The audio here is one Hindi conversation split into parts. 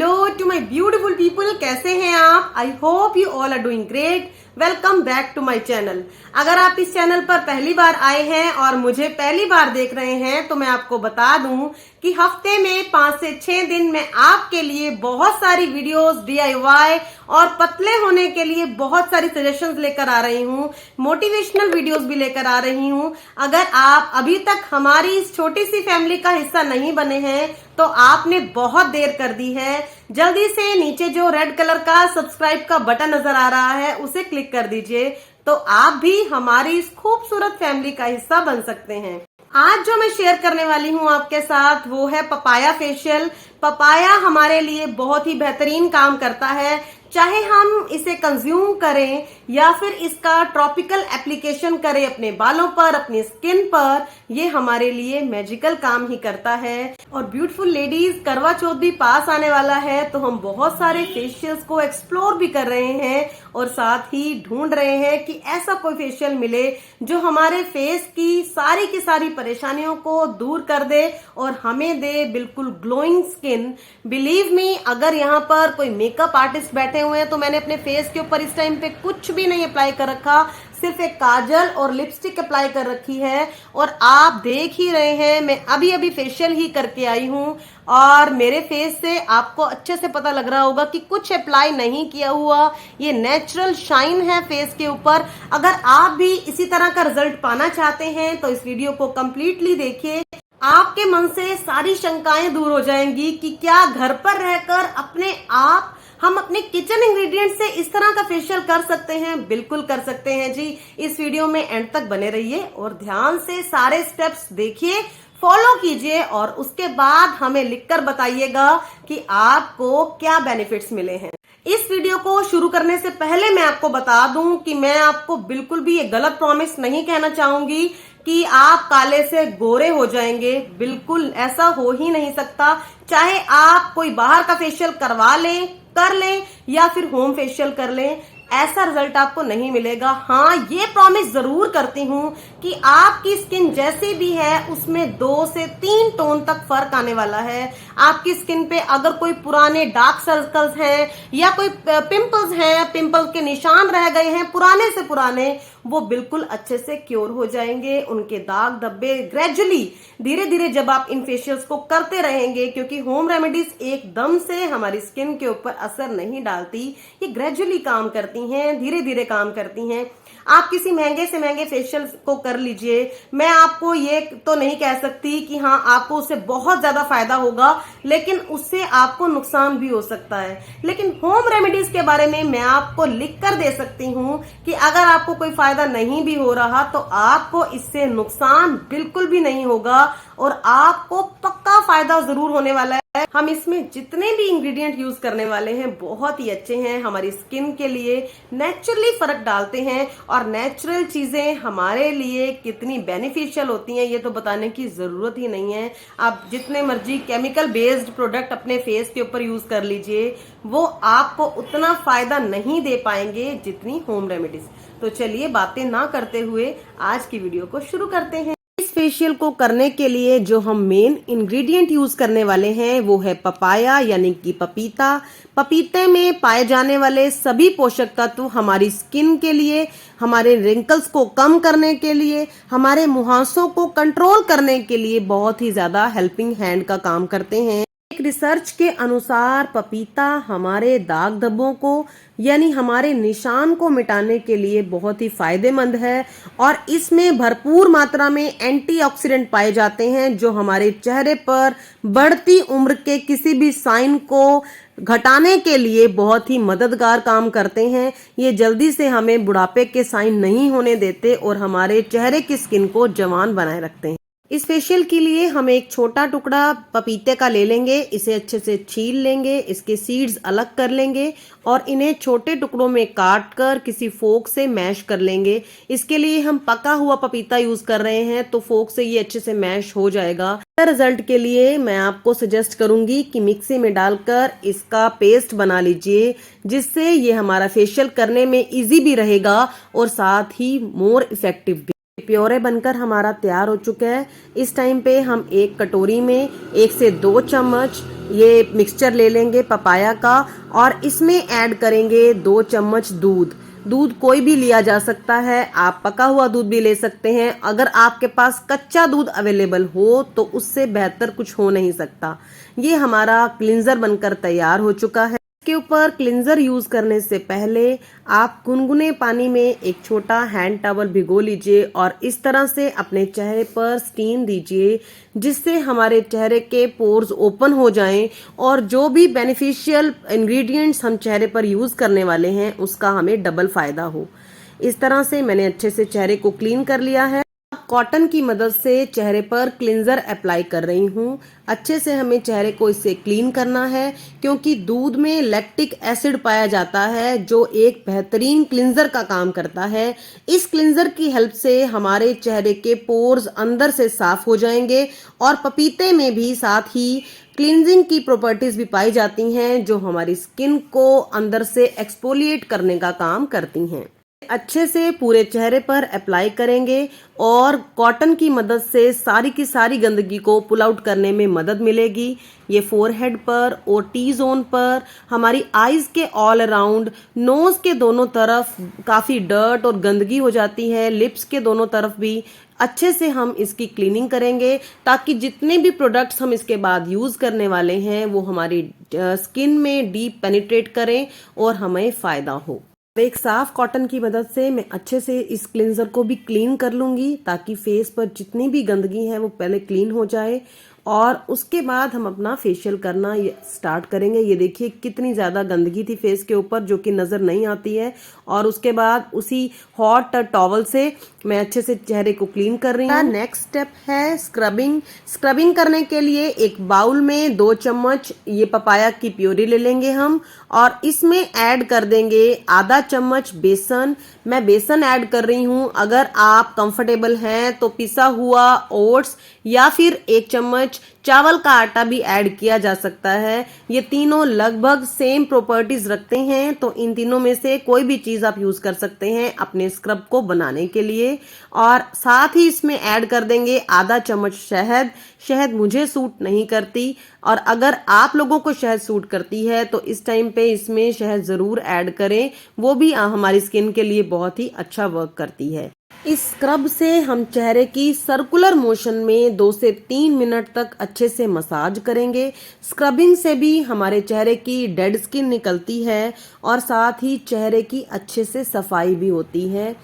Hello to my beautiful people, कैसे हैं आप? I hope you all are doing great. Welcome back to my channel. अगर आप इस चैनल पर पहली बार आए हैं और मुझे पहली बार देख रहे हैं तो मैं आपको बता दूं कि हफ्ते में 5 से 6 दिन मैं आपके लिए बहुत सारी वीडियोस DIY और पतले होने के लिए बहुत सारी सजेशंस लेकर आ रही हूँ। मोटिवेशनल वीडियोस भी लेकर आ रही हूँ। अगर आप अभी तक हमारी इस छोटी सी फैमिली का हिस्सा नहीं बने हैं तो आपने बहुत देर कर दी है। जल्दी से नीचे जो रेड कलर का सब्सक्राइब का बटन नजर आ रहा है उसे क्लिक कर दीजिए तो आप भी हमारी इस खूबसूरत फैमिली का हिस्सा बन सकते हैं। आज जो मैं शेयर करने वाली हूँ आपके साथ वो है पपाया फेशियल। पपाया हमारे लिए बहुत ही बेहतरीन काम करता है, चाहे हम इसे कंज्यूम करें या फिर इसका ट्रॉपिकल एप्लीकेशन करें अपने बालों पर, अपनी स्किन पर, ये हमारे लिए मैजिकल काम ही करता है। और ब्यूटीफुल लेडीज, करवा चौथ भी पास आने वाला है तो हम बहुत सारे फेशियल्स को एक्सप्लोर भी कर रहे हैं और साथ ही ढूंढ रहे हैं कि ऐसा कोई फेशियल मिले जो हमारे फेस की सारी परेशानियों को दूर कर दे और हमें दे बिल्कुल ग्लोइंग स्किन। बिलीव मी, अगर यहाँ पर कोई मेकअप आर्टिस्ट बैठे हुए हैं तो मैंने अपने फेस के ऊपर इस टाइम पे कुछ भी नहीं अप्लाई कर रखा, सिर्फ एक काजल और लिपस्टिक अप्लाई कर रखी है। और आप देख ही रहे हैं मैं अभी अभी फेशियल ही करके आई हूँ और मेरे फेस से आपको अच्छे से पता लग रहा होगा कि कुछ अप्लाई नहीं किया हुआ, ये नेचुरल शाइन है फेस के ऊपर। अगर आप भी इसी तरह का रिजल्ट पाना चाहते हैं तो इस वीडियो को कंप्लीटली देखिए। आपके मन से सारी शंकाएं दूर हो जाएंगी कि क्या घर पर रहकर अपने आप हम अपने किचन इंग्रेडिएंट से इस तरह का फेशियल कर सकते हैं। बिल्कुल कर सकते हैं जी। इस वीडियो में एंड तक बने रहिए और ध्यान से सारे स्टेप्स देखिए, फॉलो कीजिए और उसके बाद हमें लिखकर बताइएगा कि आपको क्या बेनिफिट्स मिले हैं। इस वीडियो को शुरू करने से पहले मैं आपको बता दूं कि मैं आपको बिल्कुल भी ये गलत प्रॉमिस नहीं कहना चाहूंगी कि आप काले से गोरे हो जाएंगे। बिल्कुल ऐसा हो ही नहीं सकता। चाहे आप कोई बाहर का फेशियल करवा लें, कर लें या फिर होम फेशियल कर लें, ऐसा रिजल्ट आपको नहीं मिलेगा। हाँ, ये प्रॉमिस जरूर करती हूँ कि आपकी स्किन जैसी भी है उसमें 2 से 3 टोन तक फर्क आने वाला है। आपकी स्किन पे अगर कोई पुराने डार्क सर्कल्स हैं या कोई पिंपल्स हैं, पिंपल्स के निशान रह गए हैं पुराने से पुराने, वो बिल्कुल अच्छे से क्योर हो जाएंगे। उनके दाग धब्बे ग्रेजुअली धीरे धीरे जब आप इन फेशियल्स को करते रहेंगे, क्योंकि होम रेमेडीज एकदम से हमारी स्किन के ऊपर असर नहीं डालती, ये ग्रेजुअली काम करती हैं, धीरे धीरे काम करती हैं। आप किसी महंगे से महंगे फेशियल को कर लीजिए, मैं आपको ये तो नहीं कह सकती कि हाँ आपको उससे बहुत ज्यादा फायदा होगा, लेकिन उससे आपको नुकसान भी हो सकता है। लेकिन होम रेमेडीज के बारे में मैं आपको लिख कर दे सकती हूँ कि अगर आपको कोई फायदा नहीं भी हो रहा तो आपको इससे नुकसान बिल्कुल भी नहीं होगा और आपको पक्का फायदा जरूर होने वाला है। हम इसमें जितने भी इंग्रेडिएंट यूज करने वाले हैं बहुत ही अच्छे हैं, हमारी स्किन के लिए नेचुरली फर्क डालते हैं और नेचुरल चीजें हमारे लिए कितनी बेनिफिशियल होती हैं ये तो बताने की जरूरत ही नहीं है। आप जितने मर्जी केमिकल बेस्ड प्रोडक्ट अपने फेस के ऊपर यूज कर लीजिए, वो आपको उतना फायदा नहीं दे पाएंगे जितनी होम रेमेडीज। तो चलिए बातें ना करते हुए आज की वीडियो को शुरू करते हैं। फेशियल को करने के लिए जो हम मेन इंग्रेडिएंट यूज करने वाले हैं वो है पपाया यानी कि पपीता। पपीते में पाए जाने वाले सभी पोषक तत्व हमारी स्किन के लिए, हमारे रिंकल्स को कम करने के लिए, हमारे मुहांसों को कंट्रोल करने के लिए बहुत ही ज्यादा हेल्पिंग हैंड का काम करते हैं। एक रिसर्च के अनुसार पपीता हमारे दाग धब्बों को यानी हमारे निशान को मिटाने के लिए बहुत ही फायदेमंद है और इसमें भरपूर मात्रा में एंटीऑक्सीडेंट पाए जाते हैं जो हमारे चेहरे पर बढ़ती उम्र के किसी भी साइन को घटाने के लिए बहुत ही मददगार काम करते हैं। ये जल्दी से हमें बुढ़ापे के साइन नहीं होने देते और हमारे चेहरे की स्किन को जवान बनाए रखते हैं। इस फेशियल के लिए हम एक छोटा टुकड़ा पपीते का ले लेंगे, इसे अच्छे से छील लेंगे, इसके सीड्स अलग कर लेंगे और इन्हें छोटे टुकड़ों में काट कर किसी फोक से मैश कर लेंगे। इसके लिए हम पका हुआ पपीता यूज कर रहे हैं तो फोक से ये अच्छे से मैश हो जाएगा। रिजल्ट के लिए मैं आपको सजेस्ट करूंगी कि मिक्सी में डालकर इसका पेस्ट बना लीजिए, जिससे ये हमारा फेशियल करने में इजी भी रहेगा और साथ ही मोर इफेक्टिव भी। प्योरे बनकर हमारा तैयार हो चुका है। इस टाइम पे हम एक कटोरी में 1 से 2 चम्मच ये मिक्सचर ले लेंगे पपाया का और इसमें ऐड करेंगे 2 चम्मच दूध। दूध कोई भी लिया जा सकता है, आप पका हुआ दूध भी ले सकते हैं। अगर आपके पास कच्चा दूध अवेलेबल हो तो उससे बेहतर कुछ हो नहीं सकता। ये हमारा क्लींजर बनकर तैयार हो चुका है। इसके ऊपर क्लींजर यूज करने से पहले आप गुनगुने पानी में एक छोटा हैंड टॉवल भिगो लीजिए और इस तरह से अपने चेहरे पर स्टीम दीजिए, जिससे हमारे चेहरे के पोर्स ओपन हो जाएं और जो भी बेनिफिशियल इंग्रेडिएंट्स हम चेहरे पर यूज करने वाले हैं उसका हमें डबल फायदा हो। इस तरह से मैंने अच्छे से चेहरे को क्लीन कर लिया है। कॉटन की मदद से चेहरे पर क्लींजर अप्लाई कर रही हूँ। अच्छे से हमें चेहरे को इससे क्लीन करना है, क्योंकि दूध में लैक्टिक एसिड पाया जाता है जो एक बेहतरीन क्लींजर का काम करता है। इस क्लींजर की हेल्प से हमारे चेहरे के पोर्स अंदर से साफ हो जाएंगे और पपीते में भी साथ ही क्लींजिंग की प्रॉपर्टीज भी पाई जाती हैं जो हमारी स्किन को अंदर से एक्सफोलिएट करने का काम करती हैं। अच्छे से पूरे चेहरे पर अप्लाई करेंगे और कॉटन की मदद से सारी की सारी गंदगी को पुल आउट करने में मदद मिलेगी। ये फोरहेड पर और टी जोन पर, हमारी आईज के ऑल अराउंड, नोज के दोनों तरफ काफी डर्ट और गंदगी हो जाती है, लिप्स के दोनों तरफ भी अच्छे से हम इसकी क्लीनिंग करेंगे ताकि जितने भी प्रोडक्ट्स हम इसके बाद यूज करने वाले हैं वो हमारी स्किन में डीप पेनिट्रेट करें और हमें फायदा हो। एक साफ कॉटन की मदद से मैं अच्छे से इस क्लींजर को भी क्लीन कर लूंगी ताकि फेस पर जितनी भी गंदगी है वो पहले क्लीन हो जाए और उसके बाद हम अपना फेशियल करना स्टार्ट करेंगे। ये देखिए कितनी ज़्यादा गंदगी थी फेस के ऊपर जो कि नज़र नहीं आती है, और उसके बाद उसी हॉट टॉवल से मैं अच्छे से चेहरे को क्लीन कर रही हूँ। नेक्स्ट स्टेप है स्क्रबिंग। स्क्रबिंग करने के लिए एक बाउल में 2 चम्मच ये पपाया की प्योरी ले लेंगे हम और इसमें ऐड कर देंगे आधा चम्मच बेसन। मैं बेसन ऐड कर रही हूँ। अगर आप कंफर्टेबल हैं तो पिसा हुआ ओट्स या फिर 1 चम्मच चावल का आटा भी ऐड किया जा सकता है। ये तीनों लगभग सेम प्रॉपर्टीज रखते हैं, तो इन तीनों में से कोई भी चीज आप यूज कर सकते हैं अपने स्क्रब को बनाने के लिए। और साथ ही इसमें ऐड कर देंगे आधा चम्मच शहद। शहद मुझे सूट नहीं करती, और अगर आप लोगों को शहद सूट करती है तो इस टाइम पे इसमें शहद जरूर ऐड करें, वो भी हमारी स्किन के लिए बहुत ही अच्छा वर्क करती है। इस स्क्रब से हम चेहरे की सर्कुलर मोशन में 2 से 3 मिनट तक अच्छे से मसाज करेंगे। स्क्रबिंग से भी हमारे चेहरे की डेड स्किन निकलती है और साथ ही चेहरे की अच्छे से सफाई भी होती है।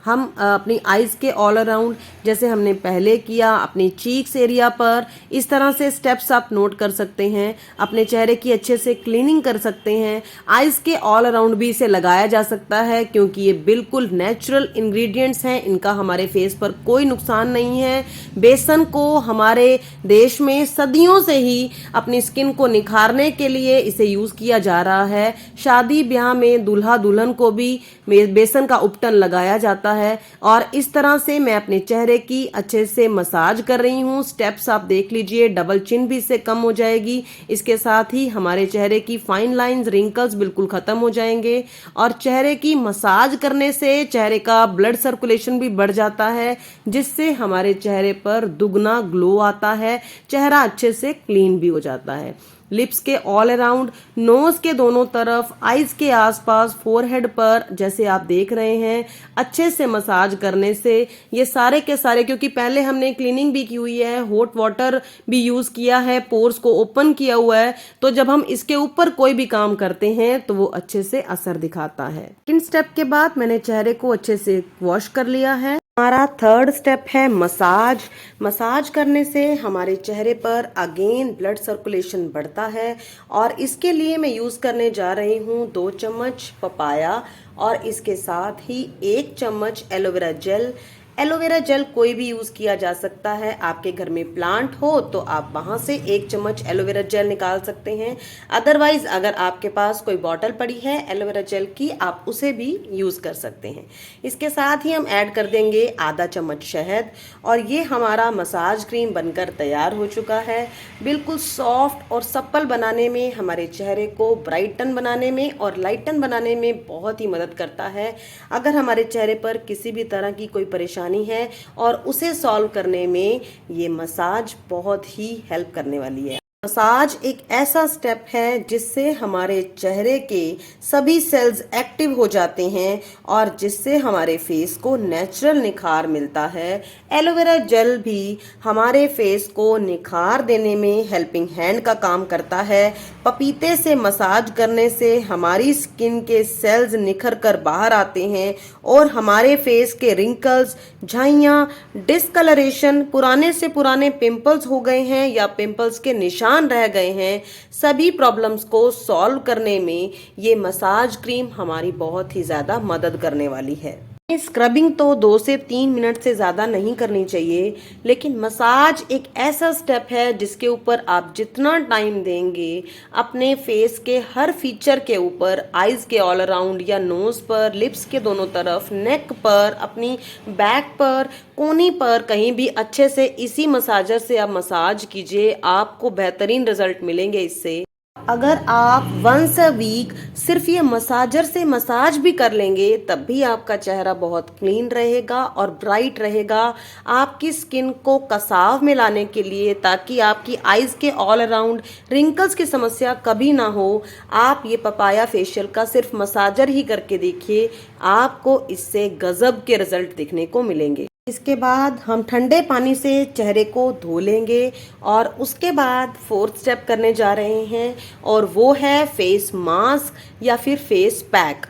हम अपनी आईज के ऑल अराउंड, जैसे हमने पहले किया, अपनी चीक्स एरिया पर इस तरह से स्टेप्स आप नोट कर सकते हैं। अपने चेहरे की अच्छे से क्लीनिंग कर सकते हैं। आईज के ऑल अराउंड भी इसे लगाया जा सकता है क्योंकि ये बिल्कुल नेचुरल इंग्रेडिएंट्स हैं, इनका हमारे फेस पर कोई नुकसान नहीं है। बेसन को हमारे देश में सदियों से ही अपनी स्किन को निखारने के लिए इसे यूज किया जा रहा है। शादी ब्याह में दूल्हा दुल्हन को भी बेसन का उपटन लगाया जाता है, और इस तरह से मैं अपने चेहरे की अच्छे से मसाज कर रही हूँ। स्टेप्स आप देख लीजिए, डबल चिन भी इससे कम हो जाएगी। इसके साथ ही हमारे चेहरे की फाइन लाइंस, रिंकल्स बिल्कुल खत्म हो जाएंगे, और चेहरे की मसाज करने से चेहरे का ब्लड सर्कुलेशन भी बढ़ जाता है, जिससे हमारे चेहरे पर दुगना ग्लो आता है, चेहरा अच्छे से क्लीन भी हो जाता है। लिप्स के ऑल अराउंड, नोज के दोनों तरफ, आईज के आसपास, फोरहेड पर जैसे आप देख रहे हैं, अच्छे से मसाज करने से ये सारे के सारे, क्योंकि पहले हमने क्लीनिंग भी की हुई है, हॉट वाटर भी यूज किया है, पोर्स को ओपन किया हुआ है, तो जब हम इसके ऊपर कोई भी काम करते हैं तो वो अच्छे से असर दिखाता है। सेकंड स्टेप के बाद मैंने चेहरे को अच्छे से वॉश कर लिया है। हमारा थर्ड स्टेप है मसाज। मसाज करने से हमारे चेहरे पर अगेन ब्लड सर्कुलेशन बढ़ता है, और इसके लिए मैं यूज करने जा रही हूँ 2 चम्मच पपाया और इसके साथ ही 1 चम्मच एलोवेरा जेल। एलोवेरा जेल कोई भी यूज किया जा सकता है। आपके घर में प्लांट हो तो आप वहां से 1 चम्मच एलोवेरा जेल निकाल सकते हैं। अदरवाइज अगर आपके पास कोई बॉटल पड़ी है एलोवेरा जेल की, आप उसे भी यूज कर सकते हैं। इसके साथ ही हम ऐड कर देंगे आधा चम्मच शहद, और ये हमारा मसाज क्रीम बनकर तैयार हो चुका है। बिल्कुल सॉफ्ट और सप्पल बनाने में, हमारे चेहरे को ब्राइटन बनाने में और लाइटन बनाने में बहुत ही मदद करता है। अगर हमारे चेहरे पर किसी भी तरह की कोई परेशानी परेशानी है और उसे सॉल्व करने में ये मसाज बहुत ही हेल्प करने वाली है। मसाज एक ऐसा स्टेप है जिससे हमारे चेहरे के सभी सेल्स एक्टिव हो जाते हैं और जिससे हमारे फेस को नेचुरल निखार मिलता है। एलोवेरा जेल भी हमारे फेस को निखार देने में हेल्पिंग हैंड का काम करता है। पपीते से मसाज करने से हमारी स्किन के सेल्स निखर कर बाहर आते हैं और हमारे फेस के रिंकल्स, झाइयाँ, डिस्कलरेशन, पुराने से पुराने पिंपल्स हो गए हैं या पिंपल्स के निशान रह गए हैं, सभी प्रॉब्लम्स को सॉल्व करने में ये मसाज क्रीम हमारी बहुत ही ज्यादा मदद करने वाली है। स्क्रबिंग तो 2 से 3 मिनट से ज़्यादा नहीं करनी चाहिए, लेकिन मसाज एक ऐसा स्टेप है जिसके ऊपर आप जितना टाइम देंगे अपने फेस के हर फीचर के ऊपर, आईज के ऑल अराउंड या नोज पर, लिप्स के दोनों तरफ, नेक पर, अपनी बैक पर, कोनी पर, कहीं भी अच्छे से इसी मसाजर से आप मसाज कीजिए, आपको बेहतरीन रिजल्ट मिलेंगे इससे। अगर आप वंस अ वीक सिर्फ ये मसाजर से मसाज भी कर लेंगे तब भी आपका चेहरा बहुत क्लीन रहेगा और ब्राइट रहेगा। आपकी स्किन को कसाव में लाने के लिए, ताकि आपकी आईज के ऑल अराउंड रिंकल्स की समस्या कभी ना हो, आप ये पपाया फेशियल का सिर्फ मसाजर ही करके देखिए, आपको इससे गजब के रिजल्ट दिखने को मिलेंगे। इसके बाद हम ठंडे पानी से चेहरे को धो लेंगे और उसके बाद 4th स्टेप करने जा रहे हैं और वो है फेस मास्क या फिर फेस पैक।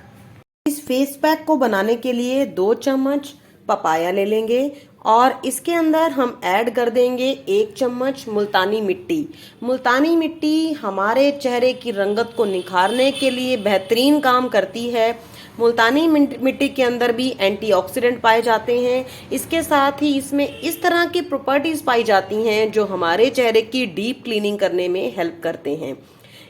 इस फेस पैक को बनाने के लिए 2 चम्मच पपाया ले लेंगे और इसके अंदर हम ऐड कर देंगे 1 चम्मच मुल्तानी मिट्टी। मुल्तानी मिट्टी हमारे चेहरे की रंगत को निखारने के लिए बेहतरीन काम करती है। मुल्तानी मिट्टी के अंदर भी एंटीऑक्सीडेंट पाए जाते हैं। इसके साथ ही इसमें इस तरह की प्रॉपर्टीज पाई जाती हैं जो हमारे चेहरे की डीप क्लीनिंग करने में हेल्प करते हैं।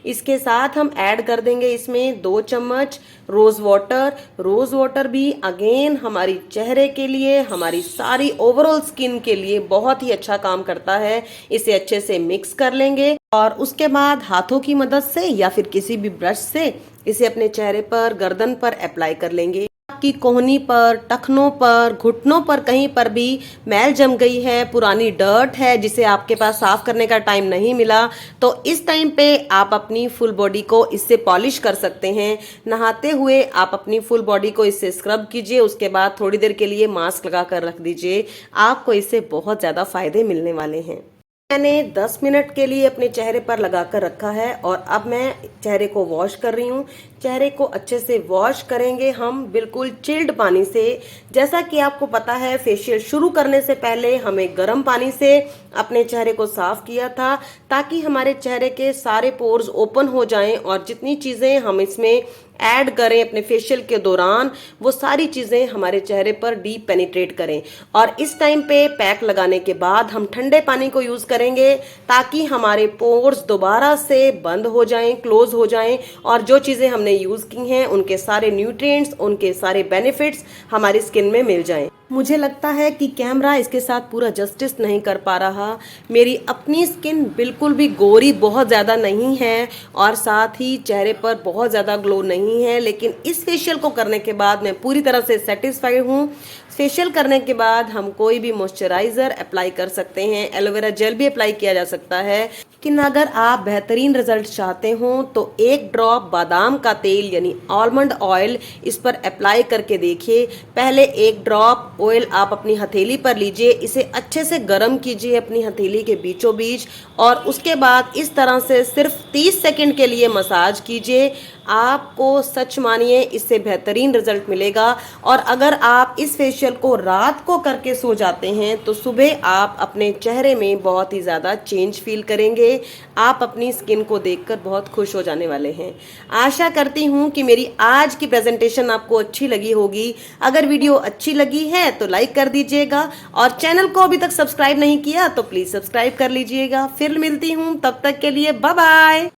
इसके साथ हम ऐड कर देंगे इसमें 2 चम्मच रोज वाटर। रोज वाटर भी अगेन हमारी चेहरे के लिए, हमारी सारी ओवरऑल स्किन के लिए बहुत ही अच्छा काम करता है। इसे अच्छे से मिक्स कर लेंगे और उसके बाद हाथों की मदद से या फिर किसी भी ब्रश से इसे अपने चेहरे पर, गर्दन पर अप्लाई कर लेंगे। आपकी कोहनी पर, टखनों पर, घुटनों पर कहीं पर भी मैल जम गई है, पुरानी डर्ट है जिसे आपके पास साफ करने का टाइम नहीं मिला, तो इस टाइम पे आप अपनी फुल बॉडी को इससे पॉलिश कर सकते हैं। नहाते हुए आप अपनी फुल बॉडी को इससे स्क्रब कीजिए, उसके बाद थोड़ी देर के लिए मास्क लगा कर रख दीजिए। आपको इससे बहुत ज़्यादा फायदे मिलने वाले हैं। मैंने 10 मिनट के लिए अपने चेहरे पर लगाकर रखा है और अब मैं चेहरे को वॉश कर रही हूँ। चेहरे को अच्छे से वॉश करेंगे हम बिल्कुल चिल्ड पानी से। जैसा कि आपको पता है, फेशियल शुरू करने से पहले हमें गर्म पानी से अपने चेहरे को साफ किया था, ताकि हमारे चेहरे के सारे पोर्स ओपन हो जाएं और जितनी चीजें हम इसमें ऐड करें अपने फेशियल के दौरान, वो सारी चीजें हमारे चेहरे पर डीप पेनिट्रेट करें। और इस टाइम पे पैक लगाने के बाद हम ठंडे पानी को यूज करेंगे, ताकि हमारे पोर्स दोबारा से बंद हो जाएं, क्लोज हो जाएं और जो चीजें हमने यूज की हैं उनके सारे न्यूट्रिएंट्स, उनके सारे बेनिफिट्स हमारी स्किन में मिल जाएं। मुझे लगता है कि कैमरा इसके साथ पूरा जस्टिस नहीं कर पा रहा। मेरी अपनी स्किन बिल्कुल भी गोरी बहुत ज़्यादा नहीं है और साथ ही चेहरे पर बहुत ज़्यादा ग्लो नहीं है, लेकिन इस फेशियल को करने के बाद मैं पूरी तरह से सेटिस्फाइड हूँ। फेशियल करने के बाद हम कोई भी मॉइस्चराइजर अप्लाई कर सकते हैं, एलोवेरा जेल भी अप्लाई किया जा सकता है। लेकिन अगर आप बेहतरीन रिजल्ट चाहते हो तो 1 ड्रॉप बादाम का तेल यानी आलमंड ऑयल इस पर अप्लाई करके देखिए। पहले 1 ड्रॉप ऑयल आप अपनी हथेली पर लीजिए, इसे अच्छे से गर्म कीजिए अपनी हथेली के बीचों बीच और उसके बाद इस तरह से सिर्फ 30 सेकंड के लिए मसाज कीजिए। आपको सच मानिए इससे बेहतरीन रिजल्ट मिलेगा। और अगर आप इस फेशियल को रात को करके सो जाते हैं तो सुबह आप अपने चेहरे में बहुत ही ज़्यादा चेंज फील करेंगे। आप अपनी स्किन को देखकर बहुत खुश हो जाने वाले हैं। आशा करती हूँ कि मेरी आज की प्रेजेंटेशन आपको अच्छी लगी होगी। अगर वीडियो अच्छी लगी है तो लाइक कर दीजिएगा और चैनल को अभी तक सब्सक्राइब नहीं किया तो प्लीज़ सब्सक्राइब कर लीजिएगा। फिर मिलती हूँ, तब तक के लिए बाय बाय।